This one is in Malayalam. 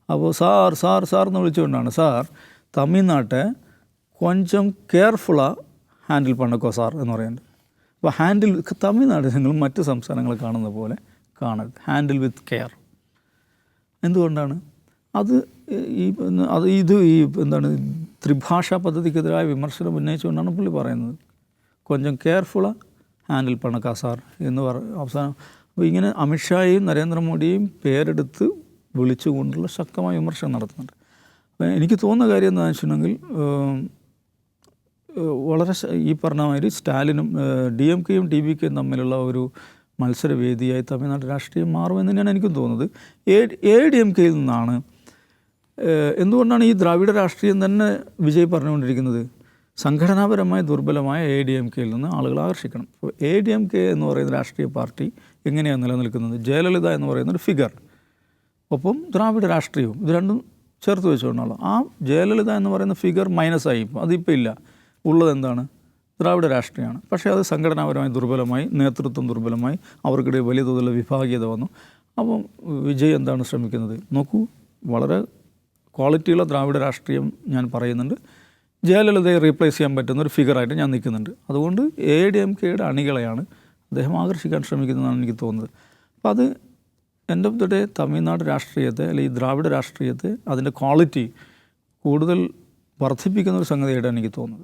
അപ്പോൾ സാർ എന്ന് വിളിച്ചുകൊണ്ടാണ്, സാർ തമിഴ്നാട്ടെ കൊഞ്ചം കെയർഫുള്ളാக ഹാൻഡിൽ പണക്കോ സാർ എന്ന് പറയുന്നത്. അപ്പോൾ ഹാൻഡിൽ തമിഴ്നാട് നിങ്ങൾ മറ്റ് സംസ്ഥാനങ്ങൾ കാണുന്ന പോലെ കാണരുത്, ഹാൻഡിൽ വിത്ത് കെയർ. എന്തുകൊണ്ടാണ് എന്താണ് ത്രിഭാഷാ പദ്ധതിക്കെതിരായ വിമർശനം ഉന്നയിച്ചുകൊണ്ടാണ് പുള്ളി പറയുന്നത്. കൊഞ്ചം കെയർഫുള്ളാக ഹാൻഡിൽ പണക്കാ സാർ എന്ന് അവസാനം. അപ്പോൾ ഇങ്ങനെ അമിത്ഷായും നരേന്ദ്രമോദിയും പേരെടുത്ത് വിളിച്ചുകൊണ്ടുള്ള ശക്തമായ വിമർശനം നടത്തുന്നുണ്ട്. അപ്പോൾ എനിക്ക് തോന്നുന്ന കാര്യം എന്താണെന്ന് വെച്ചിട്ടുണ്ടെങ്കിൽ വളരെ ഈ പറഞ്ഞ മാതിരി സ്റ്റാലിനും DMKയും TVKയും തമ്മിലുള്ള ഒരു മത്സരവേദിയായി തമിഴ്നാട് രാഷ്ട്രീയം മാറുമെന്ന് തന്നെയാണ് എനിക്കും തോന്നുന്നത്. ADMKയിൽ നിന്നാണ് എന്തുകൊണ്ടാണ് ഈ ദ്രാവിഡ രാഷ്ട്രീയം തന്നെ വിജയ് പറഞ്ഞുകൊണ്ടിരിക്കുന്നത്, സംഘടനാപരമായി ദുർബലമായ ADMKയിൽ നിന്ന് ആളുകൾ ആകർഷിക്കണം. അപ്പോൾ ADMK എന്ന് പറയുന്ന രാഷ്ട്രീയ പാർട്ടി എങ്ങനെയാണ് നിലനിൽക്കുന്നത്? ജയലളിത എന്ന് പറയുന്നൊരു ഫിഗർ, ഒപ്പം ദ്രാവിഡ രാഷ്ട്രീയവും, ഇത് രണ്ടും ചേർത്ത് വെച്ചുകൊണ്ടാണ്. ആ ജയലളിത എന്ന് പറയുന്ന ഫിഗർ മൈനസായി, അതിപ്പോൾ ഇല്ല. ഉള്ളത് എന്താണ്? ദ്രാവിഡ രാഷ്ട്രീയമാണ്. പക്ഷേ അത് സംഘടനാപരമായി ദുർബലമായി, നേതൃത്വം ദുർബലമായി, അവർക്കിടയിൽ വലിയ തോതിലുള്ള വിഭാഗീയത വന്നു. അപ്പം വിജയ് എന്താണ് ശ്രമിക്കുന്നത്? നോക്കൂ, വളരെ ക്വാളിറ്റിയുള്ള ദ്രാവിഡ രാഷ്ട്രീയം ഞാൻ പറയുന്നുണ്ട്. ജയലളിതയെ റീപ്ലേസ് ചെയ്യാൻ പറ്റുന്ന ഒരു ഫിഗറായിട്ട് ഞാൻ നിൽക്കുന്നുണ്ട്. അതുകൊണ്ട് ADMKയുടെ അണികളെയാണ് അദ്ദേഹം ആകർഷിക്കാൻ ശ്രമിക്കുന്നതെന്നാണ് എനിക്ക് തോന്നുന്നത്. അപ്പോൾ അത് end of the day Tamil Nadu രാഷ്ട്രീയത്തെ, അല്ലെങ്കിൽ ദ്രാവിഡ രാഷ്ട്രീയത്തെ, അതിൻ്റെ ക്വാളിറ്റി കൂടുതൽ വർദ്ധിപ്പിക്കുന്ന ഒരു സംഗതിയായിട്ടാണ് എനിക്ക് തോന്നുന്നത്.